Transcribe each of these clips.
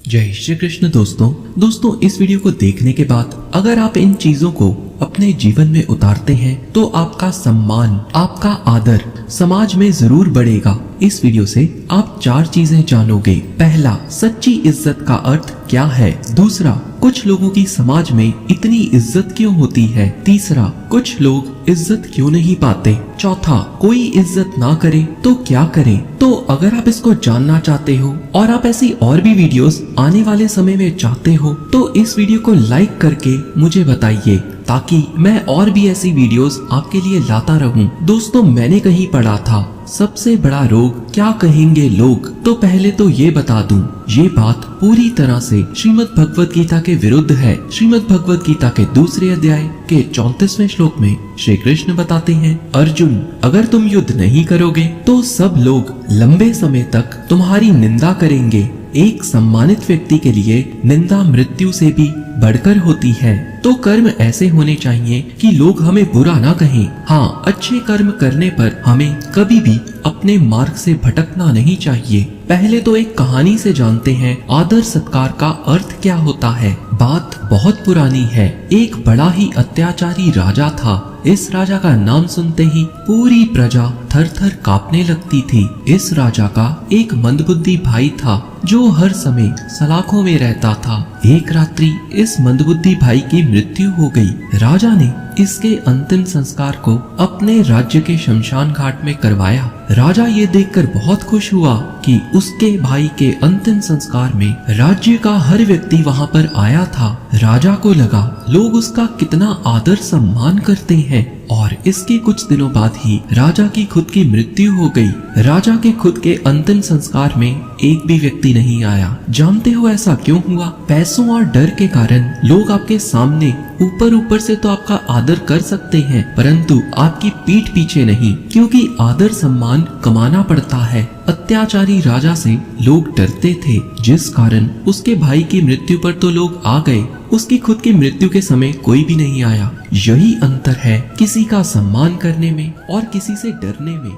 जय श्री कृष्ण दोस्तों इस वीडियो को देखने के बाद अगर आप इन चीजों को अपने जीवन में उतारते हैं तो आपका सम्मान, आपका आदर समाज में जरूर बढ़ेगा। इस वीडियो से आप 4 चीजें जानोगे। पहला, सच्ची इज्जत का अर्थ क्या है। दूसरा, कुछ लोगों की समाज में इतनी इज्जत क्यों होती है। तीसरा, कुछ लोग इज्जत क्यों नहीं पाते। चौथा, कोई इज्जत ना करे तो क्या करें। तो अगर आप इसको जानना चाहते हो और आप ऐसी और भी वीडियोस आने वाले समय में चाहते हो तो इस वीडियो को लाइक करके मुझे बताइए ताकि मैं और भी ऐसी वीडियोस आपके लिए लाता रहूं। दोस्तों, मैंने कहीं पढ़ा था सबसे बड़ा रोग क्या कहेंगे लोग। तो पहले तो ये बता दूं, ये बात पूरी तरह से श्रीमद् भगवत गीता के विरुद्ध है। श्रीमद् भगवत गीता के दूसरे अध्याय के 34वें श्लोक में श्री कृष्ण बताते हैं, अर्जुन, अगर तुम युद्ध नहीं करोगे तो सब लोग लंबे समय तक तुम्हारी निंदा करेंगे। एक सम्मानित व्यक्ति के लिए निंदा मृत्यु से भी बढ़कर होती है। तो कर्म ऐसे होने चाहिए कि लोग हमें बुरा ना कहें। हाँ, अच्छे कर्म करने पर हमें कभी भी अपने मार्ग से भटकना नहीं चाहिए। पहले तो एक कहानी से जानते हैं आदर सत्कार का अर्थ क्या होता है। बात बहुत पुरानी है। एक बड़ा ही अत्याचारी राजा था। इस राजा का नाम सुनते ही पूरी प्रजा थर थर कांपने लगती थी। इस राजा का एक मंदबुद्धि भाई था जो हर समय सलाखों में रहता था। एक रात्रि इस मंदबुद्धि भाई की मृत्यु हो गई। राजा ने इसके अंतिम संस्कार को अपने राज्य के शमशान घाट में करवाया। राजा ये देखकर बहुत खुश हुआ कि उसके भाई के अंतिम संस्कार में राज्य का हर व्यक्ति वहां पर आया था। राजा को लगा लोग उसका कितना आदर सम्मान करते हैं और इसके कुछ दिनों बाद ही राजा की खुद की मृत्यु हो गई। राजा के खुद के अंतिम संस्कार में एक भी व्यक्ति नहीं आया। जानते हो ऐसा क्यों हुआ? पैसों और डर के कारण लोग आपके सामने ऊपर से तो आपका आदर कर सकते हैं परंतु आपकी पीठ पीछे नहीं, क्योंकि आदर सम्मान कमाना पड़ता है। अत्याचारी राजा से लोग डरते थे जिस कारण उसके भाई की मृत्यु पर तो लोग आ गए, उसकी खुद की मृत्यु के समय कोई भी नहीं आया। यही अंतर है किसी का सम्मान करने में और किसी से डरने में।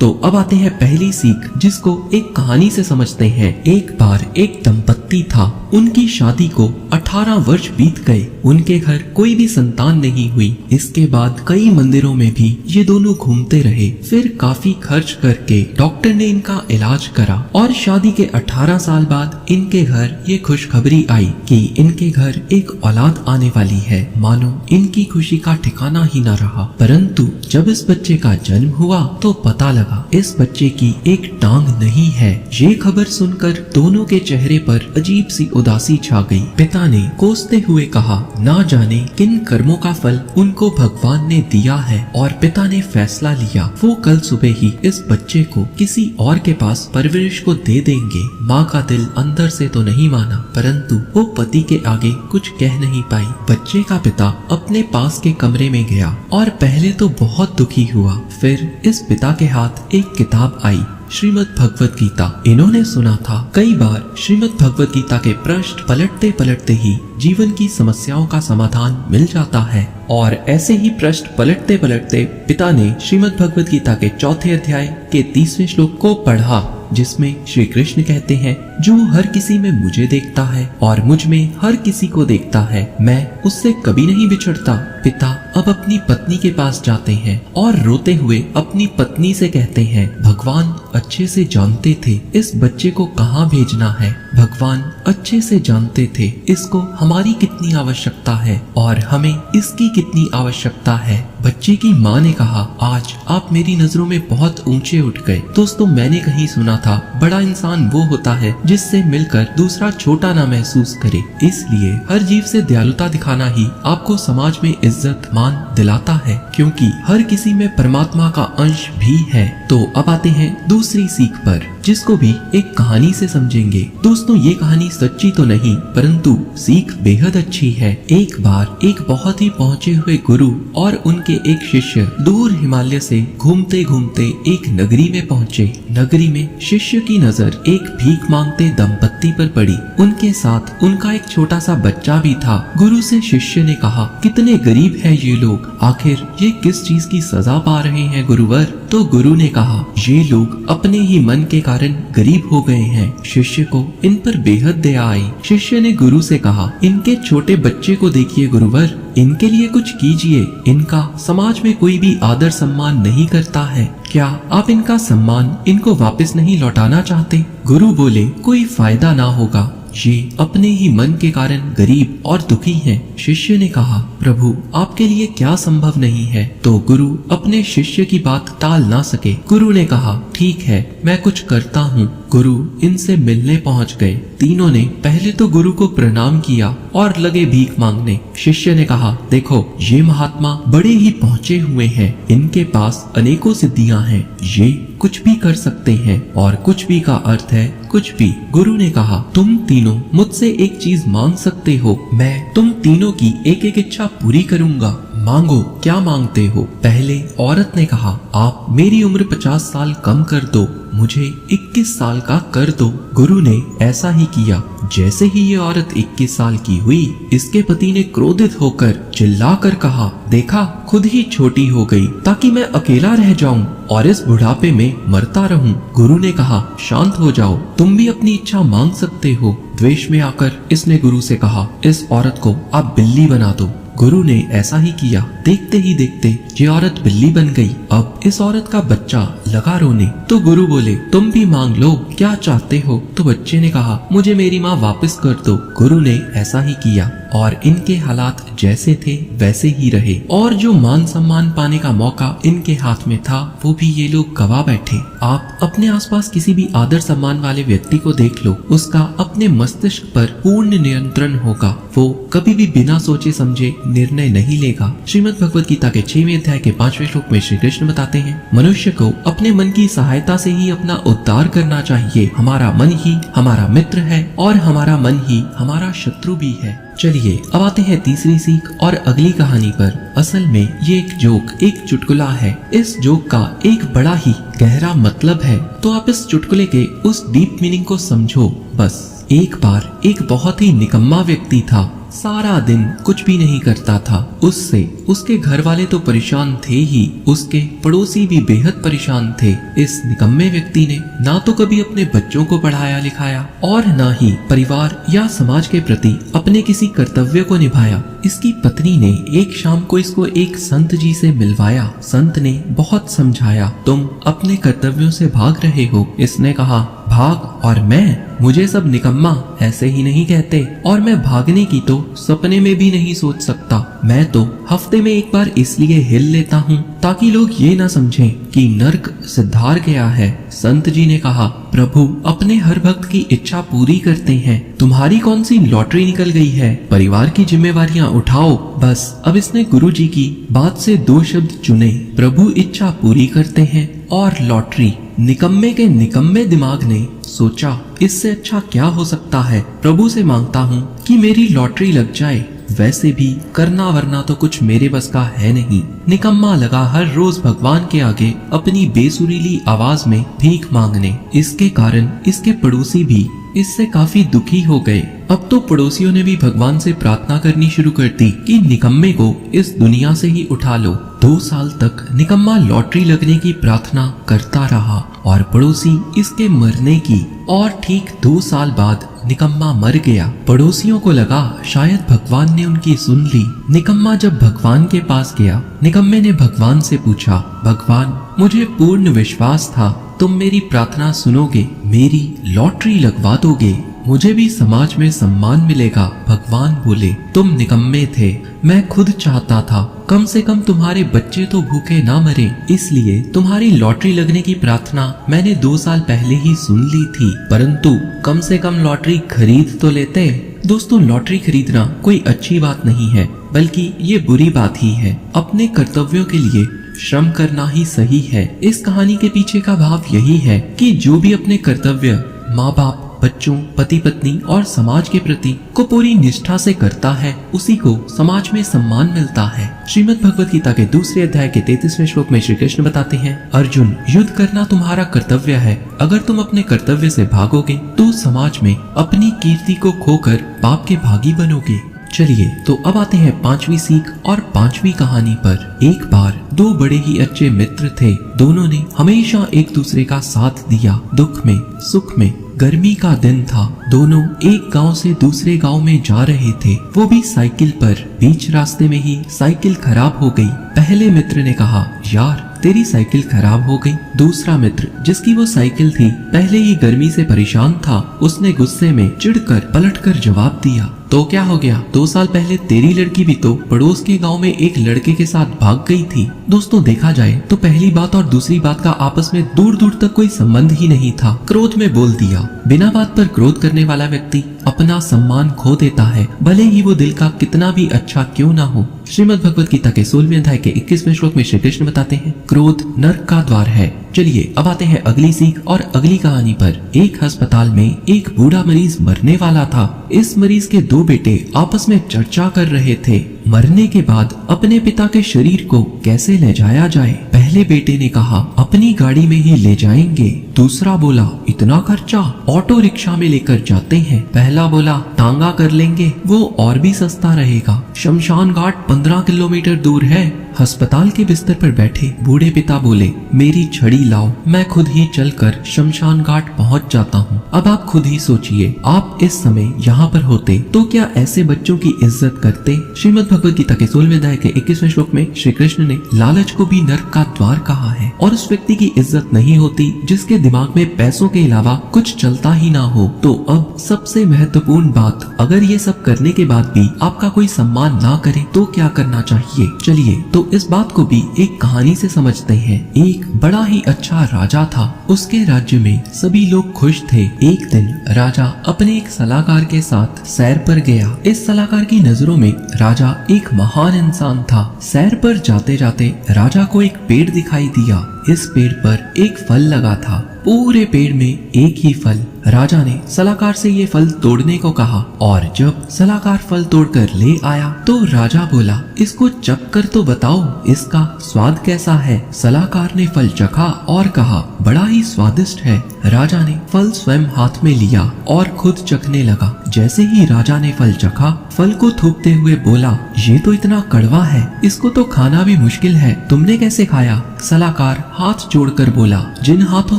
तो अब आते हैं पहली सीख, जिसको एक कहानी से समझते हैं। एक बार एक दंपत्ति था। उनकी शादी को 18 वर्ष बीत गए। उनके घर कोई भी संतान नहीं हुई। इसके बाद कई मंदिरों में भी ये दोनों घूमते रहे। फिर काफी खर्च करके डॉक्टर ने इनका इलाज करा और शादी के 18 साल बाद इनके घर ये खुशखबरी आई कि इनके घर एक औलाद आने वाली है। मानो इनकी खुशी का ठिकाना ही न रहा। परंतु जब इस बच्चे का जन्म हुआ तो पता लगा इस बच्चे की एक टांग नहीं है। ये खबर सुनकर दोनों के चेहरे पर अजीब सी उदासी छा गई। पिता ने कोसते हुए कहा, ना जाने किन कर्मों का फल उनको भगवान ने दिया है। और पिता ने फैसला लिया वो कल सुबह ही इस बच्चे को किसी और के पास परवरिश को दे देंगे। माँ का दिल अंदर से तो नहीं माना परंतु वो पति के आगे कुछ कह नहीं पाई। बच्चे का पिता अपने पास के कमरे में गया और पहले तो बहुत दुखी हुआ। फिर इस पिता के हाथ एक किताब आई, श्रीमद् भगवत गीता। इन्होंने सुना था कई बार श्रीमद् भगवत गीता के पृष्ठ पलटते पलटते ही जीवन की समस्याओं का समाधान मिल जाता है। और ऐसे ही पृष्ठ पलटते पलटते पिता ने श्रीमद् भगवत गीता के 4थे अध्याय के 30वें श्लोक को पढ़ा, जिसमें श्री कृष्ण कहते हैं, जो हर किसी में मुझे देखता है और मुझ में हर किसी को देखता है, मैं उससे कभी नहीं बिछड़ता। पिता अब अपनी पत्नी के पास जाते हैं और रोते हुए अपनी पत्नी से कहते हैं, भगवान अच्छे से जानते थे इस बच्चे को कहाँ भेजना है। भगवान अच्छे से जानते थे इसको हमारी कितनी आवश्यकता है और हमें इसकी कितनी आवश्यकता है। बच्चे की माँ ने कहा, आज आप मेरी नजरों में बहुत ऊंचे उठ गए। दोस्तों, मैंने कहीं सुना था बड़ा इंसान वो होता है जिससे मिलकर दूसरा छोटा ना महसूस करे। इसलिए हर जीव से दयालुता दिखाना ही आपको समाज में इज्जत मान दिलाता है, क्योंकि हर किसी में परमात्मा का अंश भी है। तो अब आते हैं दूसरी सीख पर, जिसको भी एक कहानी से समझेंगे। दोस्तों, ये कहानी सच्ची तो नहीं परंतु सीख बेहद अच्छी है। एक बार एक बहुत ही पहुँचे हुए गुरु और उनके एक शिष्य दूर हिमालय से घूमते घूमते एक नगरी में पहुँचे। नगरी में शिष्य की नजर एक भीख मांगते मांगते दंपत्ति पर पड़ी। उनके साथ उनका एक छोटा सा बच्चा भी था। गुरु से शिष्य ने कहा, कितने गरीब है ये लोग, आखिर ये किस चीज की सजा पा रहे हैं गुरुवर? तो गुरु ने कहा, ये लोग अपने ही मन के कारण गरीब हो गए हैं। शिष्य को इन पर बेहद दया आई। शिष्य ने गुरु से कहा, इनके छोटे बच्चे को देखिए गुरुवर, इनके लिए कुछ कीजिए। इनका समाज में कोई भी आदर सम्मान नहीं करता है। क्या आप इनका सम्मान इनको वापस नहीं लौटाना चाहते? गुरु बोले, कोई फायदा ना होगा, ये अपने ही मन के कारण गरीब और दुखी हैं। शिष्य ने कहा, प्रभु आपके लिए क्या संभव नहीं है? तो गुरु अपने शिष्य की बात टाल ना सके। गुरु ने कहा, ठीक है, मैं कुछ करता हूँ। गुरु इनसे मिलने पहुँच गए। तीनों ने पहले तो गुरु को प्रणाम किया और लगे भीख मांगने। शिष्य ने कहा, देखो ये महात्मा बड़े ही पहुँचे हुए हैं, इनके पास अनेकों सिद्धियां हैं, ये कुछ भी कर सकते हैं। और कुछ भी का अर्थ है कुछ भी। गुरु ने कहा, तुम तीनों मुझसे एक चीज मांग सकते हो, मैं तुम तीनों की एक एक इच्छा पूरी करूंगा। मांगो, क्या मांगते हो? पहले औरत ने कहा, आप मेरी उम्र 50 साल कम कर दो, मुझे 21 साल का कर दो। गुरु ने ऐसा ही किया। जैसे ही ये औरत 21 साल की हुई, इसके पति ने क्रोधित होकर चिल्लाकर कहा, देखा खुद ही छोटी हो गई ताकि मैं अकेला रह जाऊं और इस बुढ़ापे में मरता रहूं। गुरु ने कहा, शांत हो जाओ, तुम भी अपनी इच्छा मांग सकते हो। द्वेष में आकर इसने गुरु से कहा, इस औरत को आप बिल्ली बना दो। गुरु ने ऐसा ही किया। देखते ही देखते ये औरत बिल्ली बन गई। अब इस औरत का बच्चा लगा रोने, तो गुरु बोले, तुम भी मांग लो, क्या चाहते हो? तो बच्चे ने कहा, मुझे मेरी माँ वापस कर दो। गुरु ने ऐसा ही किया और इनके हालात जैसे थे वैसे ही रहे और जो मान सम्मान पाने का मौका इनके हाथ में था वो भी ये लोग गवा बैठे। आप अपने आसपास किसी भी आदर सम्मान वाले व्यक्ति को देख लो, उसका अपने मस्तिष्क पर पूर्ण नियंत्रण होगा। वो कभी भी बिना सोचे समझे निर्णय नहीं लेगा। श्रीमद् भगवत गीता के 6वें अध्याय के 5वें श्लोक में श्री कृष्ण बताते हैं, मनुष्य को अपने मन की सहायता से ही अपना उद्धार करना चाहिए। हमारा मन ही हमारा मित्र है और हमारा मन ही हमारा शत्रु भी है। चलिए अब आते हैं तीसरी सीख और अगली कहानी पर। असल में ये एक जोक, एक चुटकुला है। इस जोक का एक बड़ा ही गहरा मतलब है, तो आप इस चुटकुले के उस डीप मीनिंग को समझो बस। एक बार एक बहुत ही निकम्मा व्यक्ति था, सारा दिन कुछ भी नहीं करता था। उससे उसके घर वाले तो परेशान थे ही, उसके पड़ोसी भी बेहद परेशान थे। इस निकम्मे व्यक्ति ने ना तो कभी अपने बच्चों को पढ़ाया लिखाया और ना ही परिवार या समाज के प्रति अपने किसी कर्तव्य को निभाया। इसकी पत्नी ने एक शाम को इसको एक संत जी से मिलवाया। संत ने बहुत समझाया, तुम अपने कर्तव्यों से भाग रहे हो। इसने कहा, भाग और मैं? मुझे सब निकम्मा ऐसे ही नहीं कहते और मैं भागने की तो सपने में भी नहीं सोच सकता। मैं तो हफ्ते में एक बार इसलिए हिल लेता हूँ ताकि लोग ये ना समझें कि नर्क सिद्धार गया है। संत जी ने कहा, प्रभु अपने हर भक्त की इच्छा पूरी करते हैं, तुम्हारी कौन सी लॉटरी निकल गई है? परिवार की जिम्मेवारियां उठाओ बस। अब इसने गुरु जी की बात से 2 शब्द चुने, प्रभु इच्छा पूरी करते हैं और लॉटरी। निकम्मे के निकम्मे दिमाग ने सोचा, इससे अच्छा क्या हो सकता है? प्रभु से मांगता हूँ कि मेरी लॉटरी लग जाए, वैसे भी करना वरना तो कुछ मेरे बस का है नहीं। निकम्मा लगा हर रोज भगवान के आगे अपनी बेसुरीली आवाज में भीख मांगने। इसके कारण इसके पड़ोसी भी इससे काफी दुखी हो गए। अब तो पड़ोसियों ने भी भगवान से प्रार्थना करनी शुरू कर दी कि निकम्मे को इस दुनिया से ही उठा लो। 2 साल तक निकम्मा लॉटरी लगने की प्रार्थना करता रहा और पड़ोसी इसके मरने की, और ठीक 2 साल बाद निकम्मा मर गया। पड़ोसियों को लगा शायद भगवान ने उनकी सुन ली। निकम्मा जब भगवान के पास गया, निकम्मे ने भगवान से पूछा, भगवान मुझे पूर्ण विश्वास था तुम मेरी प्रार्थना सुनोगे, मेरी लॉटरी लगवा दोगे, मुझे भी समाज में सम्मान मिलेगा। भगवान बोले, तुम निकम्मे थे, मैं खुद चाहता था कम से कम तुम्हारे बच्चे तो भूखे ना मरे, इसलिए तुम्हारी लॉटरी लगने की प्रार्थना मैंने 2 साल पहले ही सुन ली थी, परंतु कम से कम लॉटरी खरीद तो लेते। दोस्तों, लॉटरी खरीदना कोई अच्छी बात नहीं है, बल्कि ये बुरी बात ही है। अपने कर्तव्यों के लिए श्रम करना ही सही है। इस कहानी के पीछे का भाव यही है कि जो भी अपने कर्तव्य माँ बाप, बच्चों, पति पत्नी और समाज के प्रति को पूरी निष्ठा से करता है, उसी को समाज में सम्मान मिलता है। श्रीमद् भगवत गीता के दूसरे अध्याय के 33वें श्लोक में श्री कृष्ण बताते हैं, अर्जुन, युद्ध करना तुम्हारा कर्तव्य है। अगर तुम अपने कर्तव्य से भागोगे तो समाज में अपनी कीर्ति को खोकर पाप के भागी बनोगे। चलिए तो अब आते हैं 5वीं सीख और 5वीं कहानी पर। एक बार दो बड़े ही अच्छे मित्र थे। दोनों ने हमेशा एक दूसरे का साथ दिया, दुख में सुख में। गर्मी का दिन था। दोनों एक गांव से दूसरे गांव में जा रहे थे, वो भी साइकिल पर। बीच रास्ते में ही साइकिल खराब हो गई। पहले मित्र ने कहा, यार तेरी साइकिल खराब हो गई। दूसरा मित्र, जिसकी वो साइकिल थी, पहले ही गर्मी से परेशान था। उसने गुस्से में चिढ़कर पलटकर जवाब दिया, तो क्या हो गया? 2 साल पहले तेरी लड़की भी तो पड़ोस के गांव में एक लड़के के साथ भाग गई थी। दोस्तों देखा जाए तो पहली बात और दूसरी बात का आपस में दूर दूर तक कोई संबंध ही नहीं था। क्रोध में बोल दिया। बिना बात पर क्रोध करने वाला व्यक्ति अपना सम्मान खो देता है, भले ही वो दिल का कितना भी अच्छा क्यों ना हो। श्रीमद् भगवत गीता के 16वें अध्याय के 21वें श्लोक में श्री कृष्ण बताते हैं, क्रोध नरक का द्वार है। चलिए अब आते हैं अगली सीख और अगली कहानी पर। एक अस्पताल में एक बूढ़ा मरीज मरने वाला था। इस मरीज के 2 बेटे आपस में चर्चा कर रहे थे, मरने के बाद अपने पिता के शरीर को कैसे ले जाया जाए। पहले बेटे ने कहा, अपनी गाड़ी में ही ले जाएंगे। दूसरा बोला, इतना खर्चा, ऑटो रिक्शा में लेकर जाते हैं। पहला बोला, तांगा कर लेंगे, वो और भी सस्ता रहेगा। शमशान घाट 15 किलोमीटर दूर है। अस्पताल के बिस्तर पर बैठे बूढ़े पिता बोले, मेरी छड़ी लाओ, मैं खुद ही चलकर शमशान घाट पहुंच जाता हूं। अब आप खुद ही सोचिए, आप इस समय यहाँ पर होते तो क्या ऐसे बच्चों की इज्जत करते? श्रीमद् भगवत गीता के 16वें अध्याय के 21वें श्लोक में श्री कृष्ण ने लालच को भी नरक का द्वार कहा है। और उस व्यक्ति की इज्जत नहीं होती जिसके दिमाग में पैसों के अलावा कुछ चलता ही ना हो। तो अब सबसे महत्वपूर्ण बात, अगर ये सब करने के बाद भी आपका कोई सम्मान ना करे तो क्या करना चाहिए? चलिए तो इस बात को भी एक कहानी से समझते हैं। एक बड़ा ही अच्छा राजा था। उसके राज्य में सभी लोग खुश थे। एक दिन राजा अपने एक सलाहकार के साथ सैर पर गया। इस सलाहकार की नजरों में राजा एक महान इंसान था। सैर पर जाते जाते राजा को एक पेड़ दिखाई दिया। इस पेड़ पर एक फल लगा था। पूरे पेड़ में एक ही फल। राजा ने सलाहकार से ये फल तोड़ने को कहा और जब सलाहकार फल तोड़कर ले आया तो राजा बोला, इसको चख कर तो बताओ, इसका स्वाद कैसा है? सलाहकार ने फल चखा और कहा, बड़ा ही स्वादिष्ट है। राजा ने फल स्वयं हाथ में लिया और खुद चखने लगा। जैसे ही राजा ने फल चखा, फल को थूकते हुए बोला, ये तो इतना कड़वा है, इसको तो खाना भी मुश्किल है, तुमने कैसे खाया? सलाहकार हाथ जोड़कर बोला, जिन हाथों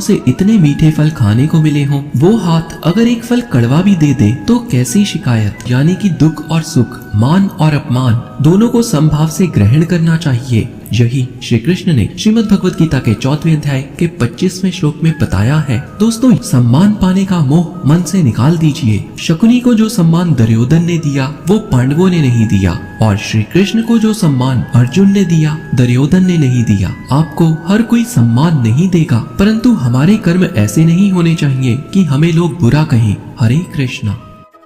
से इतने मीठे फल खाने को मिले हों, वो हाथ अगर एक फल कड़वा भी दे दे तो कैसी शिकायत। यानी कि दुख और सुख, मान और अपमान दोनों को समभाव से ग्रहण करना चाहिए। यही श्री कृष्ण ने श्रीमद् भगवत गीता के 4वें अध्याय के 25वें श्लोक में बताया है। दोस्तों, सम्मान पाने का मोह मन से निकाल दीजिए। शकुनी को जो सम्मान दुर्योधन ने दिया वो पांडवों ने नहीं दिया, और श्री कृष्ण को जो सम्मान अर्जुन ने दिया दुर्योधन ने नहीं दिया। आपको हर कोई सम्मान नहीं देगा, परंतु हमारे कर्म ऐसे नहीं होने चाहिए कि हमें लोग बुरा कहें। हरे कृष्णा।